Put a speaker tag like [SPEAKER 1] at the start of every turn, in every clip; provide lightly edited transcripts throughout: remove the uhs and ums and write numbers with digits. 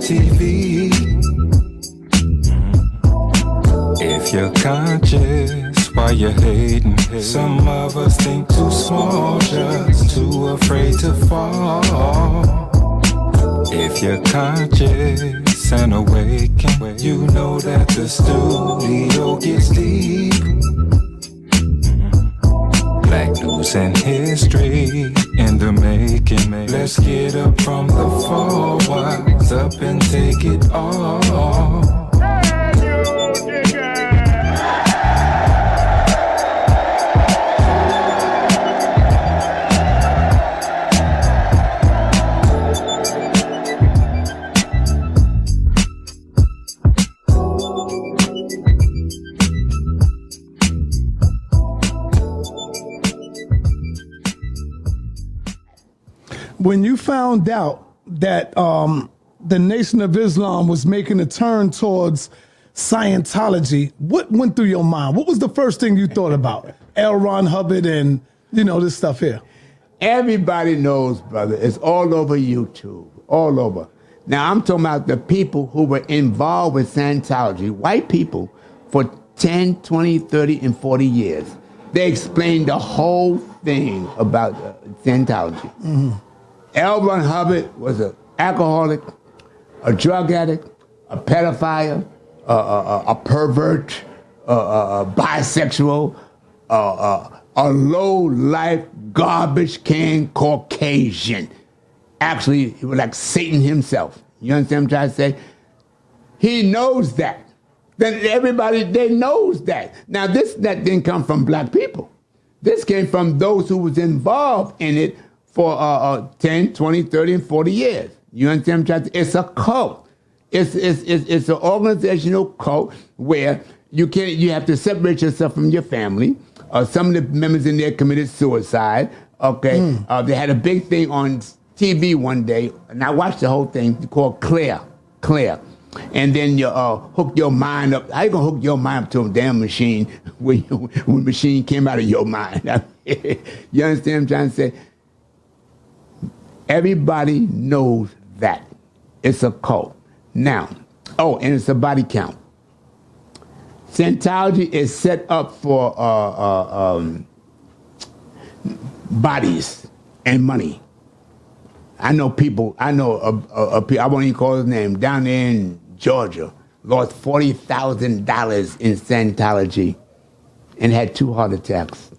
[SPEAKER 1] TV. If you're conscious, why you hating? Some of us think too small, just too afraid to fall. If you're conscious and awakened, you know that the studio gets deep. Black news and history in the making. Let's get up from the fall, wise up and take it all.
[SPEAKER 2] When you found out that the Nation of Islam was making a turn towards Scientology, what went through your mind? What was the first thing you thought about? L. Ron Hubbard and, this stuff here.
[SPEAKER 3] Everybody knows, brother. It's all over YouTube, all over. Now, I'm talking about the people who were involved with Scientology, white people, for 10, 20, 30, and 40 years. They explained the whole thing about Scientology. Mm-hmm. L. Ron Hubbard was an alcoholic, a drug addict, a pedophile, a pervert, a bisexual, a low-life garbage can Caucasian. Actually, he was like Satan himself. You understand what I'm trying to say? He knows that. Then everybody, they knows that. Now, that didn't come from black people. This came from those who was involved in it for 10, 20, 30, and 40 years. You understand what I'm trying to say? It's a cult. It's an organizational cult where you have to separate yourself from your family. Some of the members in there committed suicide. Okay, they had a big thing on TV one day, and I watched the whole thing called Claire. And then you hook your mind up. How you gonna hook your mind up to a damn machine when the machine came out of your mind? You understand what I'm trying to say? Everybody knows that. It's a cult. Now, and it's a body count. Scientology is set up for bodies and money. I know people, I won't even call his name, down there in Georgia, lost $40,000 in Scientology and had 2 heart attacks.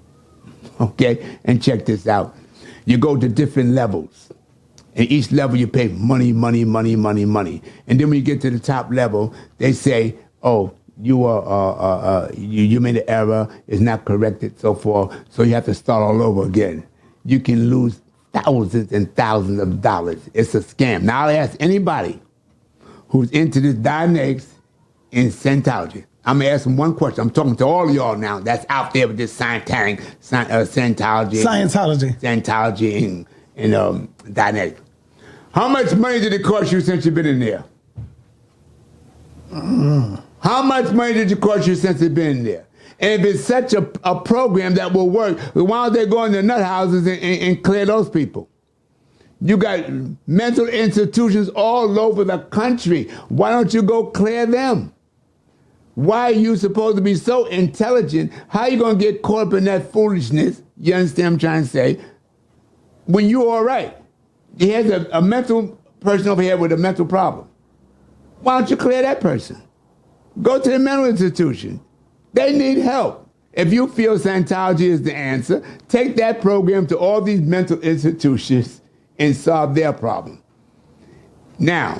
[SPEAKER 3] Okay? And check this out. You go to different levels. And each level you pay money. And then when you get to the top level, they say, you made an error, it's not corrected, so forth, so you have to start all over again. You can lose thousands and thousands of dollars. It's a scam. Now I'll ask anybody who's into this dynamics in Scientology. I'm gonna ask them one question. I'm talking to all of y'all now that's out there with this Scientology and dynamics. How much money did it cost you since you've been in there? How much money did it cost you since you've been in there? And if it's such a program that will work, why don't they go into nut houses and clear those people? You got mental institutions all over the country. Why don't you go clear them? Why are you supposed to be so intelligent? How are you going to get caught up in that foolishness? You understand what I'm trying to say? When you're all right. Here's a mental person over here with a mental problem. Why don't you clear that person? Go to the mental institution. They need help. If you feel Scientology is the answer, take that program to all these mental institutions and solve their problem. Now,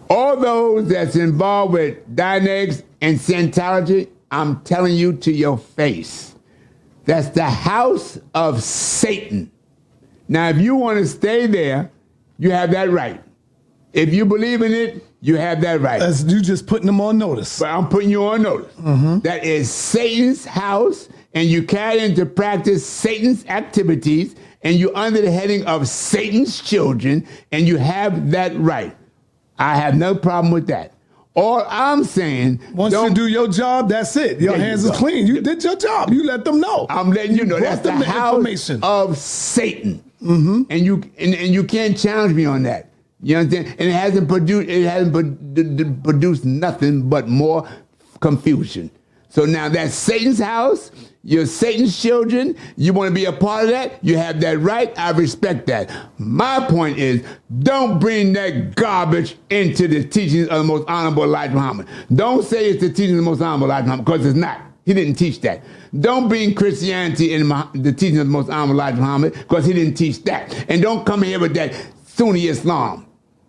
[SPEAKER 3] all those that's involved with dynamics and Scientology, I'm telling you to your face, that's the house of Satan. Now, if you want to stay there, you have that right. If you believe in it, you have that right.
[SPEAKER 2] As you just putting them on notice.
[SPEAKER 3] But I'm putting you on notice. Mm-hmm. That is Satan's house, and you carry into practice Satan's activities, and you're under the heading of Satan's children, and you have that right. I have no problem with that. All I'm saying...
[SPEAKER 2] Once you do your job, that's it. Your hands are clean. You did your job. You let them know.
[SPEAKER 3] I'm letting you know. That's the house of Satan. Mm-hmm. And you can't challenge me on that. You understand? And it hasn't produced nothing but more confusion. So now that's Satan's house. You're Satan's children. You want to be a part of that? You have that right. I respect that. My point is, don't bring that garbage into the teachings of the most honorable Elijah Muhammad. Don't say it's the teachings of the most honorable Elijah Muhammad, because it's not. He didn't teach that. Don't bring Christianity in the teachings of the most honorable Elijah Muhammad, because he didn't teach that. And don't come here with that Sunni Islam.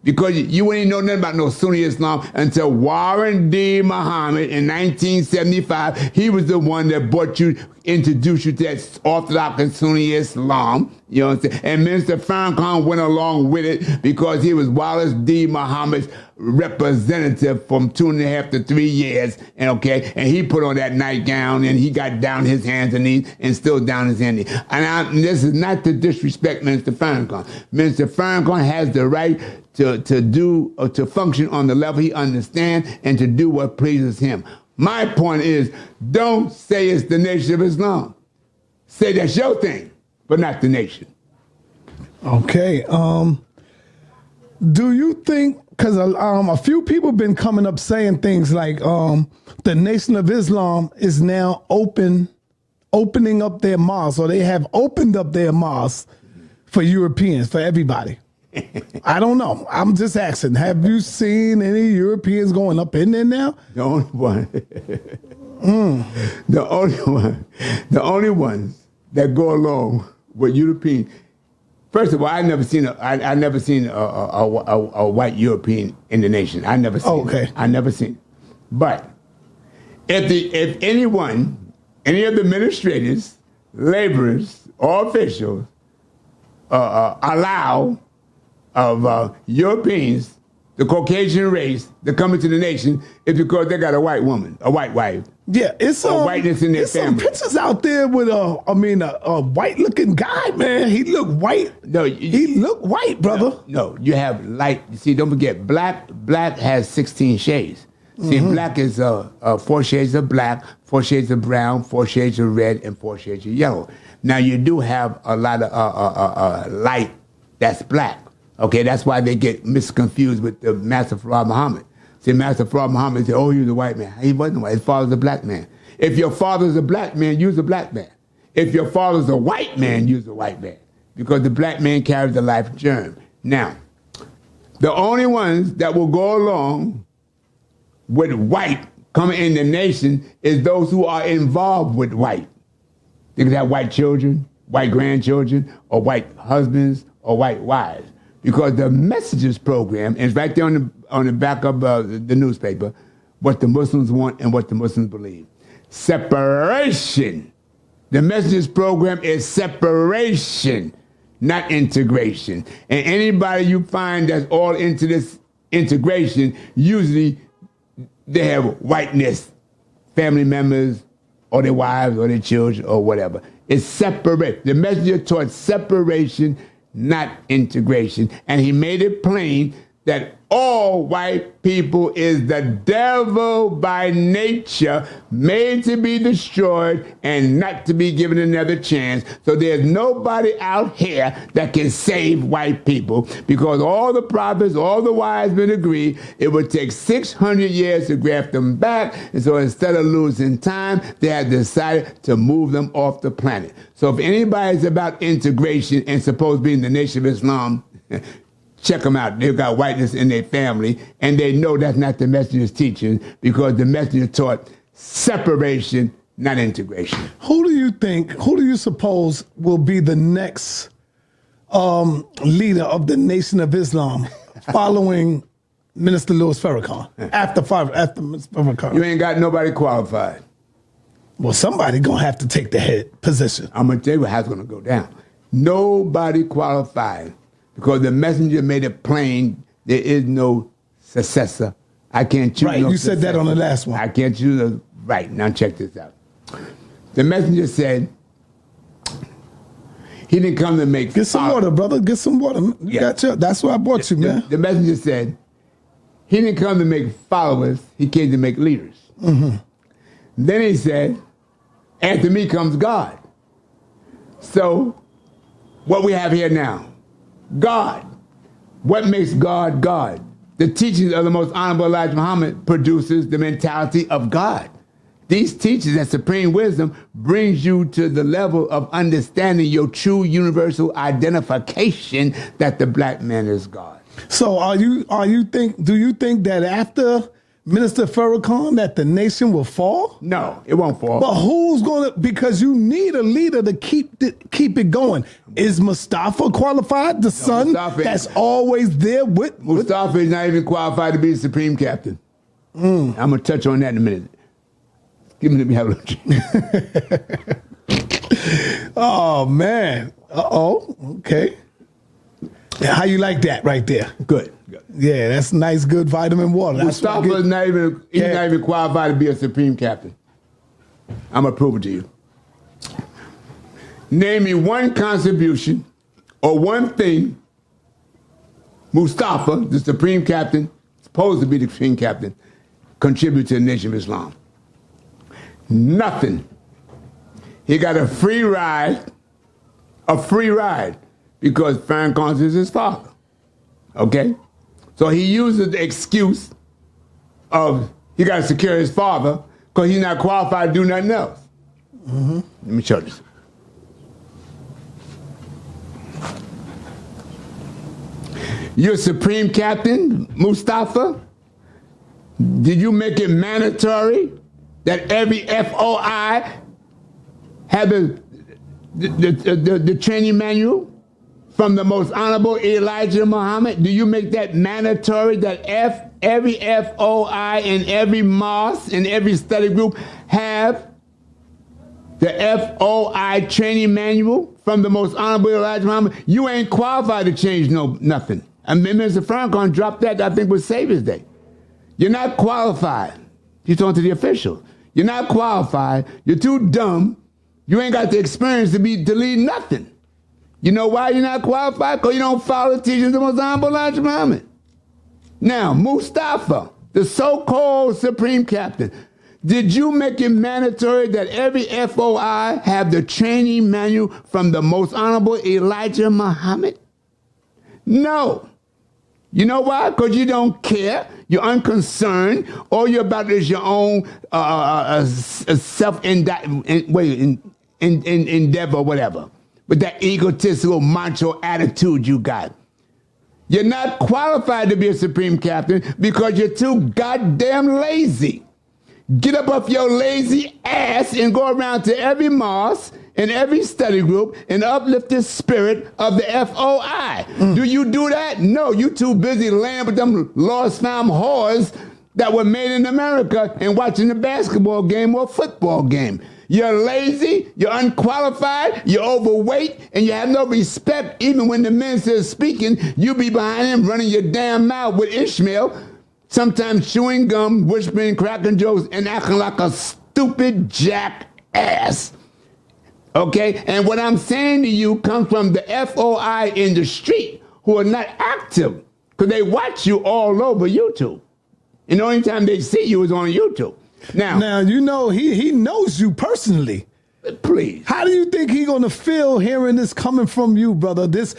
[SPEAKER 3] Because you ain't know nothing about no Sunni Islam until Warren D. Muhammad in 1975. He was the one that introduced you to that Orthodox and Sunni Islam. You know what I'm saying? And Minister Farrakhan went along with it because he was Wallace D. Muhammad's representative from 2.5 to 3 years. And he put on that nightgown and he got down his hands and knees and still down his hands and knees. And this is not to disrespect Minister Farrakhan. Minister Farrakhan has the right to function on the level he understands and to do what pleases him. My point is, don't say it's the Nation of Islam. Say that's your thing, but not the nation.
[SPEAKER 2] Okay. Do you think, because a few people been coming up saying things like the Nation of Islam is now opening up their mosques, or they have opened up their mosques for Europeans, for everybody. I don't know. I'm just asking. Have you seen any Europeans going up in there now?
[SPEAKER 3] The only one. The only ones that go along with European. First of all, I never seen a white European in the nation. I never seen.
[SPEAKER 2] Okay.
[SPEAKER 3] It. I never seen it. But if anyone, any of the administrators, laborers, or officials allow of Europeans, the Caucasian race, to come into the nation, it's because they got a white woman, a white wife.
[SPEAKER 2] Yeah, it's
[SPEAKER 3] or whiteness in their family.
[SPEAKER 2] Some pictures out there with a white-looking guy, man. He look white.
[SPEAKER 3] No,
[SPEAKER 2] he look white, brother.
[SPEAKER 3] No, you have light. See, don't forget, black has 16 shades. See, black is 4 shades of black, 4 shades of brown, 4 shades of red, and 4 shades of yellow. Now, you do have a lot of light that's black. Okay, that's why they get misconfused with the Master Farrakhan Muhammad. See, Master Farrakhan Muhammad said, oh, he was a white man. He wasn't white. His father's a black man. If your father's a black man, you's a black man. If your father's a white man, you's a white man. Because the black man carries the life germ. Now, the only ones that will go along with white coming in the nation is those who are involved with white. They could have white children, white grandchildren, or white husbands, or white wives. Because the Messages program is right there on the back of the newspaper, what the Muslims want and what the Muslims believe. Separation. The Messages program is separation, not integration. And anybody you find that's all into this integration, usually they have whiteness, family members, or their wives, or their children, or whatever. It's separate. The Messenger taught separation, not integration. And he made it plain that all white people is the devil by nature, made to be destroyed and not to be given another chance. So there's nobody out here that can save white people, because all the prophets, all the wise men agree it would take 600 years to graft them back. And so instead of losing time, they have decided to move them off the planet. So if anybody's about integration and supposed to be in the Nation of Islam, check them out. They've got whiteness in their family, and they know that's not the Messenger's teaching, because the Messenger taught separation, not integration.
[SPEAKER 2] Who do you suppose will be the next leader of the Nation of Islam following Minister Louis Farrakhan? After Mr. Farrakhan?
[SPEAKER 3] You ain't got nobody qualified.
[SPEAKER 2] Well, somebody gonna have to take the head position.
[SPEAKER 3] I'm gonna tell you how it's gonna go down. Nobody qualified. Because the Messenger made it plain there is no successor. I can't choose.
[SPEAKER 2] Right,
[SPEAKER 3] no
[SPEAKER 2] you
[SPEAKER 3] successor.
[SPEAKER 2] said that on the last one.
[SPEAKER 3] I can't choose a. Right, now check this out. The Messenger said he didn't come to make.
[SPEAKER 2] Get some water, brother. Get some water. That's why I brought you, man.
[SPEAKER 3] The Messenger said he didn't come to make followers. He came to make leaders. Mm-hmm. Then he said, after me comes God. So what we have here now, God What makes God God? The teachings of the most honorable Elijah Muhammad produces the mentality of God. These teachings and supreme wisdom brings you to the level of understanding your true universal identification that the black man is God.
[SPEAKER 2] So do you think that after Minister Farrakhan that the nation will fall?
[SPEAKER 3] No, it won't fall.
[SPEAKER 2] But who's going to, because you need a leader to keep it going. Is Mustafa qualified? The son
[SPEAKER 3] Mustafa,
[SPEAKER 2] that's always there with
[SPEAKER 3] Mustafa is not even qualified to be the supreme captain. I'm going to touch on that in a minute. Give me, let me have a look.
[SPEAKER 2] Oh, man. Uh-oh. Okay. How you like that right there?
[SPEAKER 3] Good.
[SPEAKER 2] Yeah, that's nice, good vitamin water.
[SPEAKER 3] Mustafa is not even qualified to be a supreme captain. I'm going to prove it to you. Name me one contribution or one thing Mustafa, the supreme captain, supposed to be the supreme captain, contributed to the Nation of Islam. Nothing. He got a free ride because Farrakhan is his father. Okay? So he uses the excuse of he got to secure his father because he's not qualified to do nothing else. Let me show this. You're supreme captain, Mustafa. Did you make it mandatory that every FOI have the training manual from the most honorable Elijah Muhammad? Do you make that mandatory that every FOI and every mosque and every study group have the FOI training manual from the most honorable Elijah Muhammad? You ain't qualified to change nothing. I mean, Mr. Farrakhan dropped that, I think, was Savior's Day. You're not qualified. He's talking to the official. You're not qualified. You're too dumb. You ain't got the experience to lead nothing. You know why you're not qualified? Because you don't follow the teachings of the most honorable Elijah Muhammad. Now, Mustafa, the so-called supreme captain, did you make it mandatory that every FOI have the training manual from the most honorable Elijah Muhammad? No. You know why? Because you don't care. You're unconcerned. All you're about is your own endeavor or whatever. With that egotistical macho attitude you got. You're not qualified to be a supreme captain because you're too goddamn lazy. Get up off your lazy ass and go around to every mosque and every study group and uplift the spirit of the FOI. Do you do that? No, you too busy laying with them lost found whores that were made in America and watching a basketball game or a football game. You're lazy, you're unqualified, you're overweight, and you have no respect. Even when the minister is speaking, you be behind him running your damn mouth with Ishmael, sometimes chewing gum, whispering, cracking jokes, and acting like a stupid jackass. Okay? And what I'm saying to you comes from the FOI in the street who are not active because they watch you all over YouTube. And the only time they see you is on YouTube. Now
[SPEAKER 2] you know he knows you personally.
[SPEAKER 3] Please.
[SPEAKER 2] How do you think he gonna feel hearing this coming from you, brother? This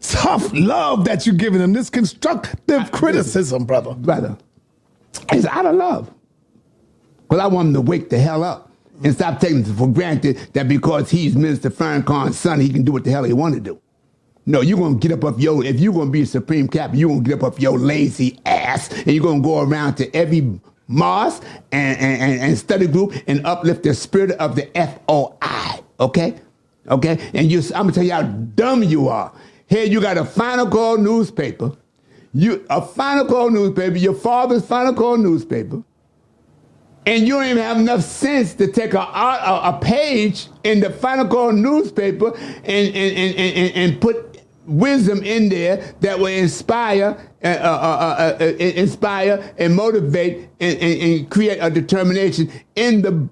[SPEAKER 2] tough love that you're giving him, this constructive criticism, brother.
[SPEAKER 3] Brother, it's out of love. Because I want him to wake the hell up and stop taking it for granted that because he's Minister Farrakhan's son, he can do what the hell he want to do. No, you're going to get up off if you're going to be a supreme captain, you're going to get up off your lazy ass and you're going to go around to every mosque and study group and uplift the spirit of the FOI, okay? Okay? And I'm going to tell you how dumb you are. Here you got a Final Call newspaper, your father's Final Call newspaper, and you don't even have enough sense to take a page in the Final Call newspaper and put wisdom in there that will inspire and motivate and create a determination in the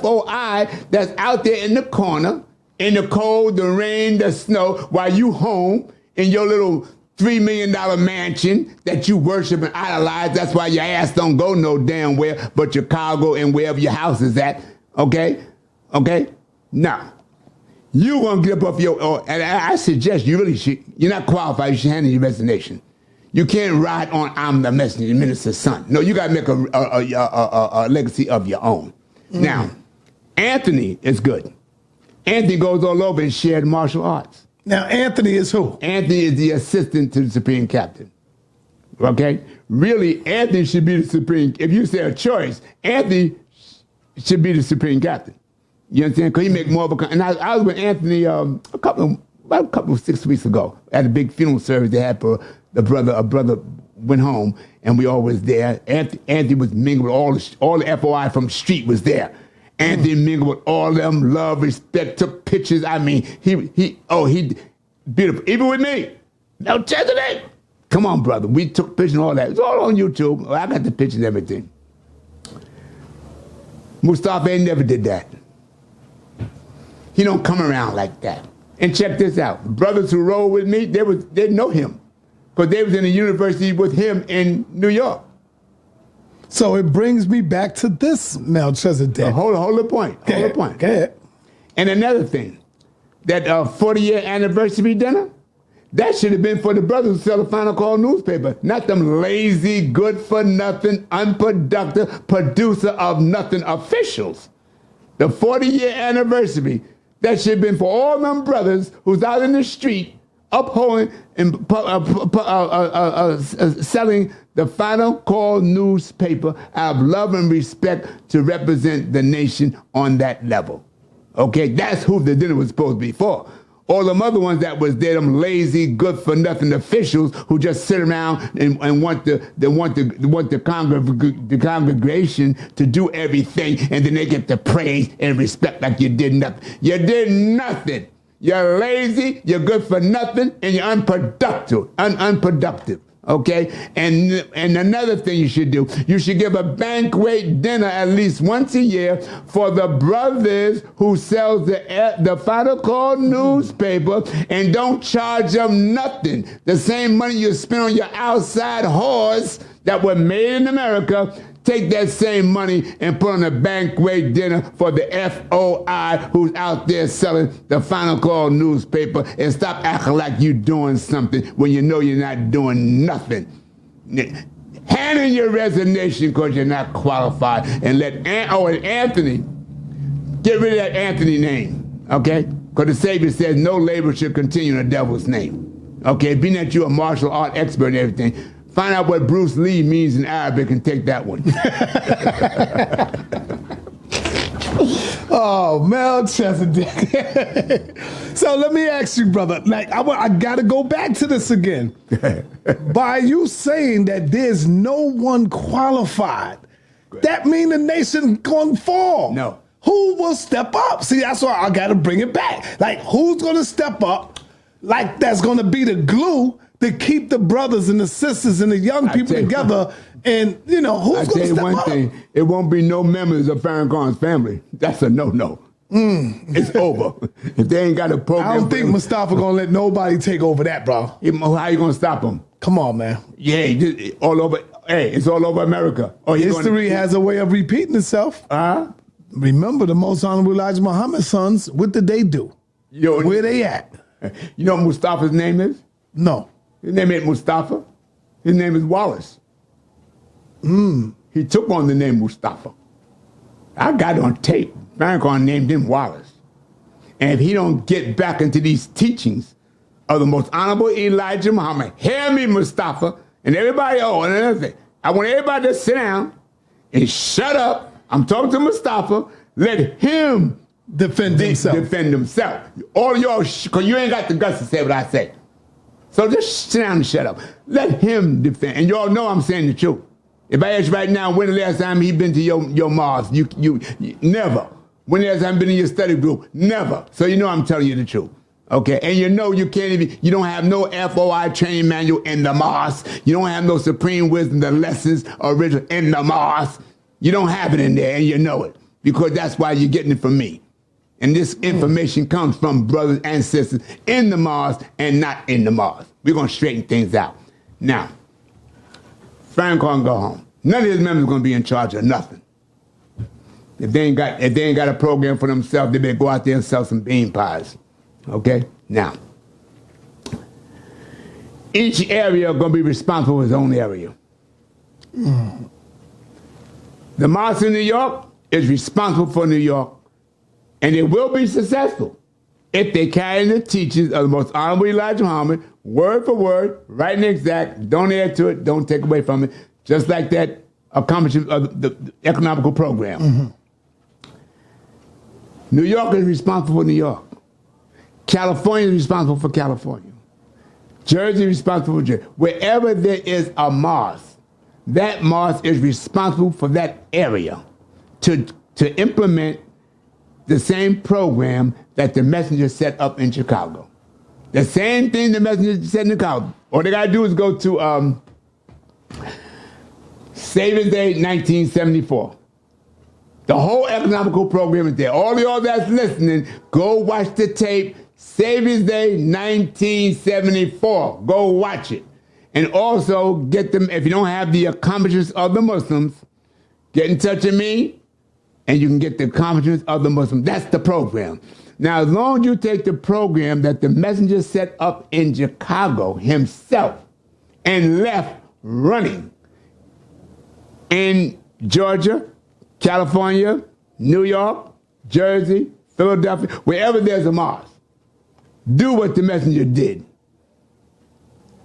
[SPEAKER 3] FOI that's out there in the corner, in the cold, the rain, the snow, while you home in your little $3 million mansion that you worship and idolize. That's why your ass don't go no damn where but Chicago and wherever your house is at. Okay? Okay? Now, You want to get up off and I suggest you really should, you're not qualified, you should handle your resignation. You can't ride on, I'm the messenger, the minister's son. No, you got to make a legacy of your own. Now, Anthony is good. Anthony goes all over and shared martial arts.
[SPEAKER 2] Now, Anthony is who?
[SPEAKER 3] Anthony is the assistant to the Supreme Captain. Okay? Really, Anthony should be the Supreme. If you say a choice, Anthony should be the Supreme Captain. You understand? Because he make more of a... And I was with Anthony about a couple of 6 weeks ago at a big funeral service they had for a brother went home, and we all was there. Anthony was mingled with all the FOI from the street was there. Anthony mingled with all of them, love, respect, took pictures. I mean, he beautiful. Even with me. Melchisedek. Come on, brother. We took pictures and all that. It's all on YouTube. I got the pictures and everything. Mustafa ain't never did that. He don't come around like that. And check this out. Brothers who roll with me, they know him. Because they was in the university with him in New York.
[SPEAKER 2] So it brings me back to this, Melchisedek.
[SPEAKER 3] Hold the point. Hold the point.
[SPEAKER 2] Go ahead.
[SPEAKER 3] And another thing, that 40-year anniversary dinner, that should have been for the brothers who sell the Final Call newspaper, not them lazy, good-for-nothing, unproductive, producer of nothing officials. The 40-year anniversary, that should have been for all them brothers who's out in the street upholding and selling the Final Call newspaper out of love and respect to represent the nation on that level. Okay, that's who the dinner was supposed to be for. All them other ones that was there, them lazy, good-for-nothing officials who just sit around and want the congregation to do everything, and then they get the praise and respect like you did nothing. You did nothing. You're lazy, you're good for nothing, and you're unproductive. Unproductive. Okay? And another thing you should do, you should give a banquet dinner at least once a year for the brothers who sells the Final Call newspaper, and don't charge them nothing. The same money you spend on your outside whores that were made in America, take that same money and put on a banquet dinner for the FOI who's out there selling the Final Call newspaper, and stop acting like you're doing something when you know you're not doing nothing. Hand in your resignation because you're not qualified, and let Anthony, get rid of that Anthony name, okay? Because the Savior says no labor should continue in the devil's name. Okay, being that you're a martial art expert and everything, find out what Bruce Lee means in Arabic and take that one.
[SPEAKER 2] Oh, Melchisedek. So let me ask you, brother, like I got to go back to this again. By you saying that there's no one qualified, that mean the nation going to fall.
[SPEAKER 3] No.
[SPEAKER 2] Who will step up? See, that's why I got to bring it back. Like, who's going to step up? Like, that's going to be the glue to keep the brothers and the sisters and the young people together. And, you know, who's going to step up? I tell you one thing,
[SPEAKER 3] it won't be no members of Farrakhan's family. That's a no-no. It's over. If they ain't got a program.
[SPEAKER 2] I don't think Mustafa going to let nobody take over that, bro.
[SPEAKER 3] How you going to stop him?
[SPEAKER 2] Come on, man.
[SPEAKER 3] Yeah, all over. Hey, it's all over America.
[SPEAKER 2] History has a way of repeating itself. Remember the most honorable Elijah Muhammad's sons, what did they do? Where they at?
[SPEAKER 3] You know what Mustafa's name is?
[SPEAKER 2] No.
[SPEAKER 3] His name ain't Mustafa. His name is Wallace. He took on the name Mustafa. I got it on tape. Farrakhan named him Wallace. And if he don't get back into these teachings of the most honorable Elijah Muhammad, hear me, Mustafa, and everybody, and another thing, I want everybody to sit down and shut up. I'm talking to Mustafa. Let him
[SPEAKER 2] defend
[SPEAKER 3] himself. All of y'all, because you ain't got the guts to say what I say. So just sit down and shut up. Let him defend. And y'all know I'm saying the truth. If I ask you right now, when the last time he been to your mosque? You never. When the last time been in your study group? Never. So you know I'm telling you the truth. Okay, and you know you can't even, you don't have no FOI training manual in the mosque. You don't have no Supreme Wisdom, the lessons original in the mosque. You don't have it in there, and you know it. Because that's why you're getting it from me. And this information comes from brothers and sisters in the mosque and not in the mosque. We're going to straighten things out. Now, Farrakhan go home. None of his members are going to be in charge of nothing. If they ain't got a program for themselves, they better go out there and sell some bean pies. Okay? Now, each area is going to be responsible for its own area. The mosque in New York is responsible for New York, and it will be successful if they carry the teachings of the most honorable Elijah Muhammad, word for word, right and exact, don't add to it, don't take away from it, just like that accomplishment of the economical program. Mm-hmm. New York is responsible for New York. California is responsible for California. Jersey is responsible for Jersey. Wherever there is a mosque, that mosque is responsible for that area to implement the same program that the messenger set up in Chicago. The same thing the messenger set in Chicago. All they got to do is go to Savings Day 1974. The whole economical program is there. All y'all that's listening, go watch the tape, Savings Day 1974. Go watch it. And also get them, if you don't have the accomplishments of the Muslims, get in touch with me, and you can get the accomplishments of the Muslims. That's the program. Now, as long as you take the program that the messenger set up in Chicago himself and left running in Georgia, California, New York, Jersey, Philadelphia, wherever there's a mosque, do what the messenger did,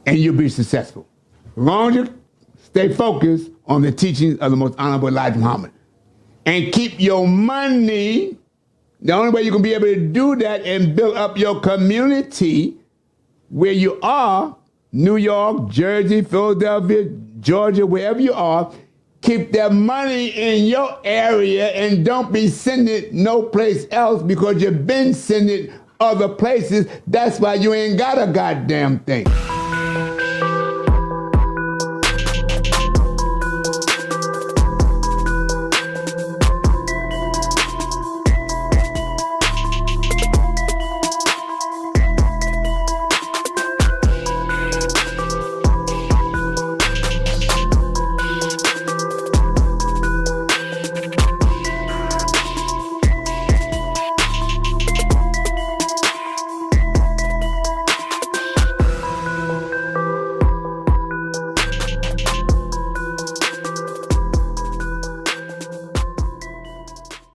[SPEAKER 3] and you'll be successful. As long as you stay focused on the teachings of the most honorable Elijah Muhammad. And keep your money. The only way you can be able to do that and build up your community where you are, New York, Jersey, Philadelphia, Georgia, wherever you are, keep that money in your area and don't be sending it no place else because you've been sending it other places. That's why you ain't got a goddamn thing.